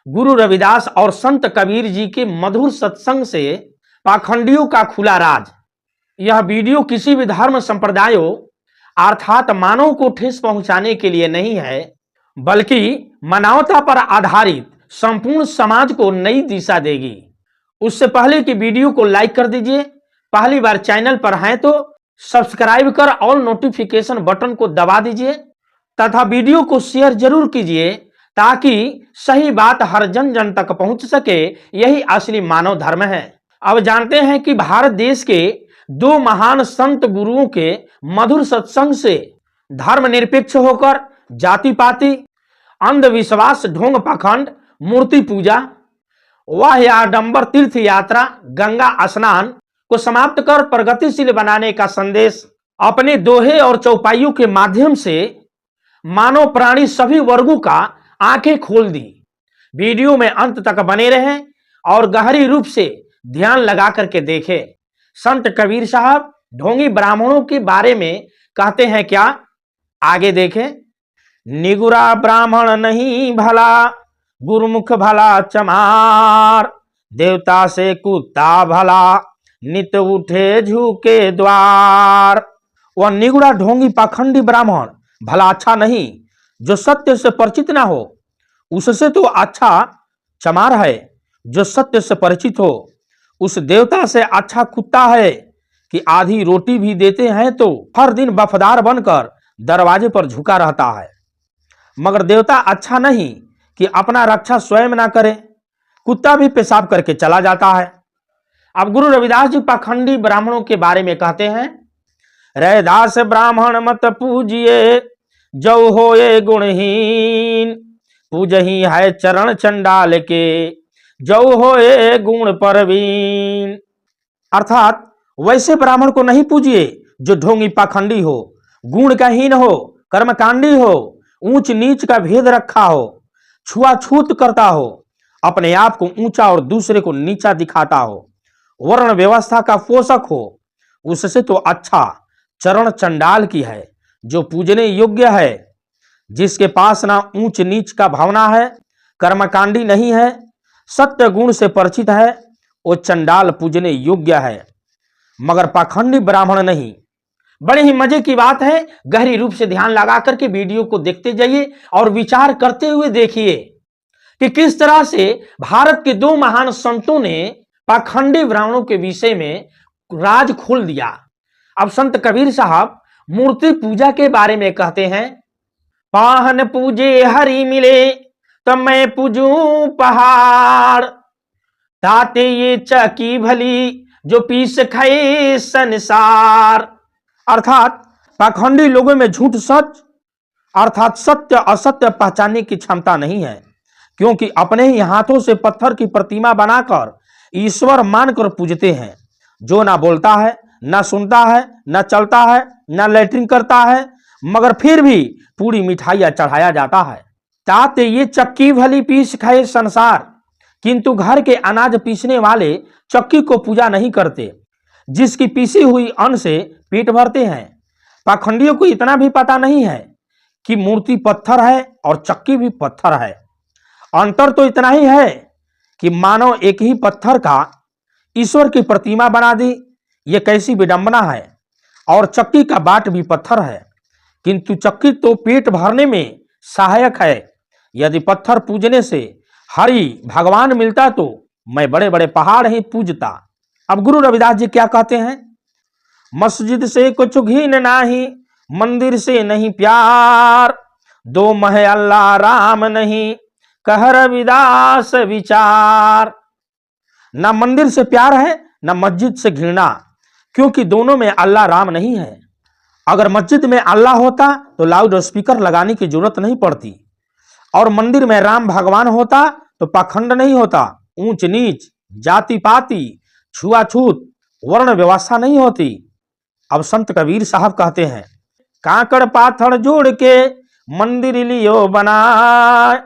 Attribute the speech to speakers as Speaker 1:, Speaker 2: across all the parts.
Speaker 1: गुरु रविदास और संत कबीर जी के मधुर सत्संग से पाखंडियों का खुला राज। यह वीडियो किसी भी धर्म संप्रदायों अर्थात मानव को ठेस पहुंचाने के लिए नहीं है, बल्कि मानवता पर आधारित संपूर्ण समाज को नई दिशा देगी। उससे पहले कि वीडियो को लाइक कर दीजिए, पहली बार चैनल पर हैं तो सब्सक्राइब कर ऑल नोटिफिकेशन बटन को दबा दीजिए तथा वीडियो को शेयर जरूर कीजिए ताकि सही बात हर जन जन तक पहुंच सके। यही असली मानव धर्म है। अब जानते हैं कि भारत देश के दो महान संत गुरुओं के मधुर सत्संग से धर्मनिरपेक्ष होकर जाति पाति, अंधविश्वास, ढोंग पाखंड, मूर्ति पूजा, वह आडंबर तीर्थ यात्रा, गंगा स्नान को समाप्त कर प्रगतिशील बनाने का संदेश अपने दोहे और चौपाइयों के माध्यम से मानव प्राणी सभी वर्गों का आंखें खोल दी। वीडियो में अंत तक बने रहें और गहरी रूप से ध्यान लगा करके देखें। संत कबीर साहब ढोंगी ब्राह्मणों के बारे में कहते हैं क्या, आगे देखें। निगुरा ब्राह्मण नहीं भला, गुरुमुख भला चमार, देवता से कुत्ता भला, नित उठे झुके द्वार। वह निगुड़ा ढोंगी पाखंडी ब्राह्मण भला अच्छा नहीं, जो सत्य से परिचित ना हो। उससे तो अच्छा चमार है जो सत्य से परिचित हो। उस देवता से अच्छा कुत्ता है कि आधी रोटी भी देते हैं तो हर दिन वफादार बनकर दरवाजे पर झुका रहता है। मगर देवता अच्छा नहीं कि अपना रक्षा स्वयं ना करे, कुत्ता भी पेशाब करके चला जाता है। अब गुरु रविदास जी पाखंडी ब्राह्मणों के बारे में कहते हैं, रैदास ब्राह्मण मत पूजिए, जो होए गुणहीन, पूजही है चरण चंडाल के, जो होए गुण परवीन। अर्थात वैसे ब्राह्मण को नहीं पूजिए जो ढोंगी पाखंडी हो, गुण का हीन हो, कर्मकांडी हो, ऊंच नीच का भेद रखा हो, छुआछूत करता हो, अपने आप को ऊंचा और दूसरे को नीचा दिखाता हो, वर्ण व्यवस्था का पोषक हो। उससे तो अच्छा चरण चंडाल की है जो पूजने योग्य है। जिसके पास ना ऊंच नीच का भावना है, कर्मकांडी नहीं है, सत्य गुण से परिचित है, वो चंडाल पूजने योग्य है, मगर पाखंडी ब्राह्मण नहीं। बड़े ही मजे की बात है। गहरी रूप से ध्यान लगा करके वीडियो को देखते जाइए और विचार करते हुए देखिए कि किस तरह से भारत के दो महान संतों ने पाखंडी ब्राह्मणों के विषय में राज खोल दिया। अब संत कबीर साहब मूर्ति पूजा के बारे में कहते हैं, पाहन पूजे हरि मिले तब मैं पूजूं पहाड़, ताते ये चकी भली जो पीस खाए संसार। अर्थात पाखंडी लोगों में झूठ सच अर्थात सत्य असत्य पहचानने की क्षमता नहीं है, क्योंकि अपने ही हाथों से पत्थर की प्रतिमा बनाकर ईश्वर मानकर पूजते हैं। जो ना बोलता है, ना सुनता है, ना चलता है, ना लैट्रिन करता है, मगर फिर भी पूरी मिठाइयां चढ़ाया जाता है। ताते ये चक्की भली पीस खाए संसार, किंतु घर के अनाज पीसने वाले चक्की को पूजा नहीं करते, जिसकी पीसी हुई अन्न से पेट भरते हैं। पाखंडियों को इतना भी पता नहीं है कि मूर्ति पत्थर है और चक्की भी पत्थर है। अंतर तो इतना ही है कि मानव एक ही पत्थर का ईश्वर की प्रतिमा बना दी, ये कैसी विडंबना है। और चक्की का बाट भी पत्थर है, किंतु चक्की तो पेट भरने में सहायक है। यदि पत्थर पूजने से हरि भगवान मिलता तो मैं बड़े बड़े पहाड़ ही पूजता। अब गुरु रविदास जी क्या कहते हैं, मस्जिद से कुछ घिन नाही, मंदिर से नहीं प्यार, दो मह अल्लाह राम नहीं, कह रविदास विचार। ना मंदिर से प्यार है, ना मस्जिद से घृणा, क्योंकि दोनों में अल्लाह राम नहीं है। अगर मस्जिद में अल्लाह होता तो लाउड स्पीकर लगाने की जरूरत नहीं पड़ती, और मंदिर में राम भगवान होता तो पाखंड नहीं होता, ऊंच नीच, जाति पाति, छुआछूत, वर्ण व्यवस्था नहीं होती। अब संत कबीर साहब कहते हैं, काकड़ पाथर जोड़ के मंदिर लियो बनाए,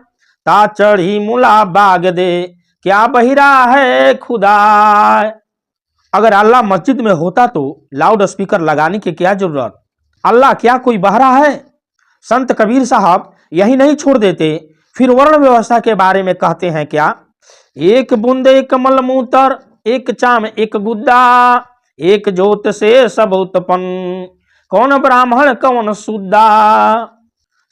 Speaker 1: ता चढ़ी मुला बाग दे, क्या बहिरा है खुदा। अगर अल्लाह मस्जिद में होता तो लाउड स्पीकर लगाने की क्या जरूरत, अल्लाह क्या कोई बहरा है। संत कबीर साहब यही नहीं छोड़ देते, फिर वर्ण व्यवस्था के बारे में कहते हैं क्या, एक बूंद एक मलमूत्र, एक चाम एक गुद्दा, एक जोत से सब उत्पन्न, कौन ब्राह्मण कौन शुद्धा।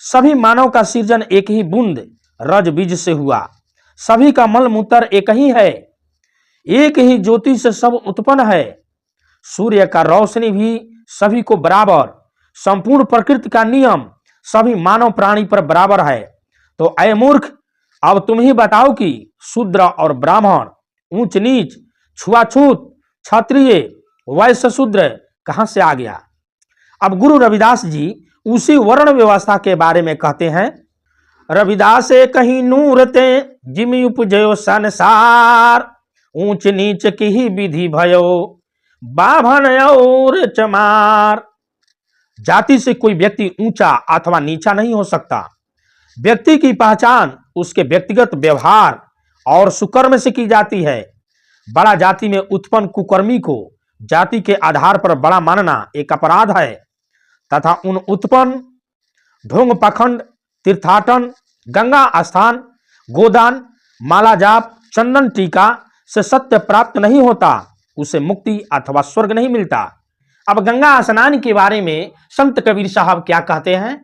Speaker 1: सभी मानव का सृजन एक ही बूंद रज बीज से हुआ, सभी का मल मूत्र एक ही है, एक ही ज्योति से सब उत्पन्न है। सूर्य का रोशनी भी सभी को बराबर, संपूर्ण प्रकृति का नियम सभी मानव प्राणी पर बराबर है। तो अय मूर्ख, अब तुम ही बताओ कि शूद्र और ब्राह्मण, ऊंच नीच, छुआछूत, क्षत्रिय, वैश्य शूद्र कहां से आ गया। अब गुरु रविदास जी उसी वर्ण व्यवस्था के बारे में कहते हैं, रविदास कहीं नूरते जिमि उपजयो संसार, ऊंच नीच की ही विधि भयो बाभन और चमार। जाति से कोई व्यक्ति ऊंचा अथवा नीचा नहीं हो सकता। व्यक्ति की पहचान उसके व्यक्तिगत व्यवहार और सुकर्म से की जाती है। बड़ा जाति में उत्पन्न कुकर्मी को जाति के आधार पर बड़ा मानना एक अपराध है तथा उन उत्पन्न ढोंग पाखंड, तीर्थाटन, गंगा स्नान, गोदान, माला जाप, चंदन टीका से सत्य प्राप्त नहीं होता, उसे मुक्ति अथवा स्वर्ग नहीं मिलता। अब गंगा स्नान के बारे में संत कबीर साहब क्या कहते हैं,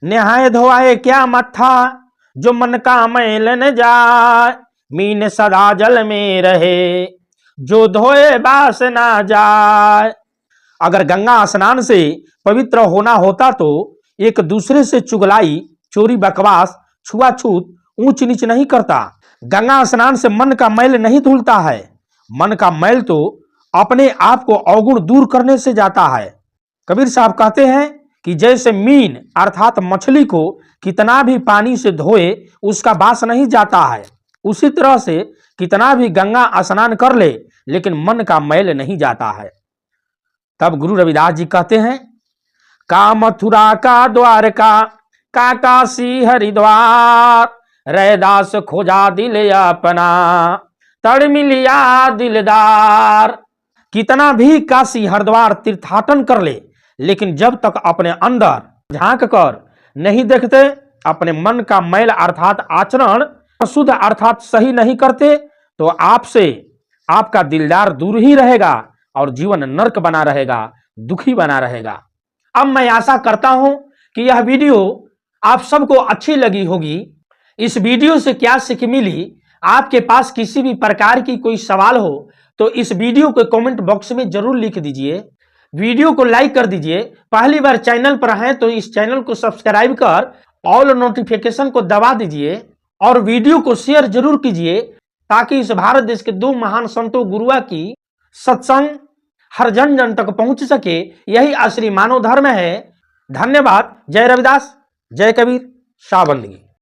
Speaker 1: नहाए धोआए क्या मत्था, जो मन का मैल न जाए, मीन सदा जल में रहे, जो धोए बास ना जाए। अगर गंगा स्नान से पवित्र होना होता तो एक दूसरे से चुगलाई, चोरी, बकवास, छुआछूत, ऊंच नीच नहीं करता। गंगा स्नान से मन का मैल नहीं धुलता है। मन का मैल तो अपने आप को अवगुण दूर करने से जाता है। कबीर साहब कहते हैं कि जैसे मीन अर्थात मछली को कितना भी पानी से धोए उसका बास नहीं जाता है, उसी तरह से कितना भी गंगा स्नान कर ले लेकिन मन का मैल नहीं जाता है। तब गुरु रविदास जी कहते हैं, का मथुरा का द्वारका, का काशी हरिद्वार, रैदास खोजा दिल अपना, तड़ मिलिया दिलदार। कितना भी काशी हरिद्वार तीर्थाटन कर ले लेकिन जब तक अपने अंदर झांक कर नहीं देखते, अपने मन का मैल अर्थात आचरण शुद्ध अर्थात सही नहीं करते, तो आपसे आपका दिलदार दूर ही रहेगा और जीवन नरक बना रहेगा, दुखी बना रहेगा। अब मैं आशा करता हूं कि यह वीडियो आप सबको अच्छी लगी होगी। इस वीडियो से क्या सीख मिली, आपके पास किसी भी प्रकार की कोई सवाल हो तो इस वीडियो को कमेंट बॉक्स में जरूर लिख दीजिए। वीडियो को लाइक कर दीजिए। पहली बार चैनल पर हैं तो इस चैनल को सब्सक्राइब कर ऑल नोटिफिकेशन को दबा दीजिए और वीडियो को शेयर जरूर कीजिए ताकि इस भारत देश के दो महान संतों गुरुआ की सत्संग हर जन जन तक पहुंच सके। यही असली मानव धर्म है। धन्यवाद। जय रविदास, जय कबीर, शाह बंदगी।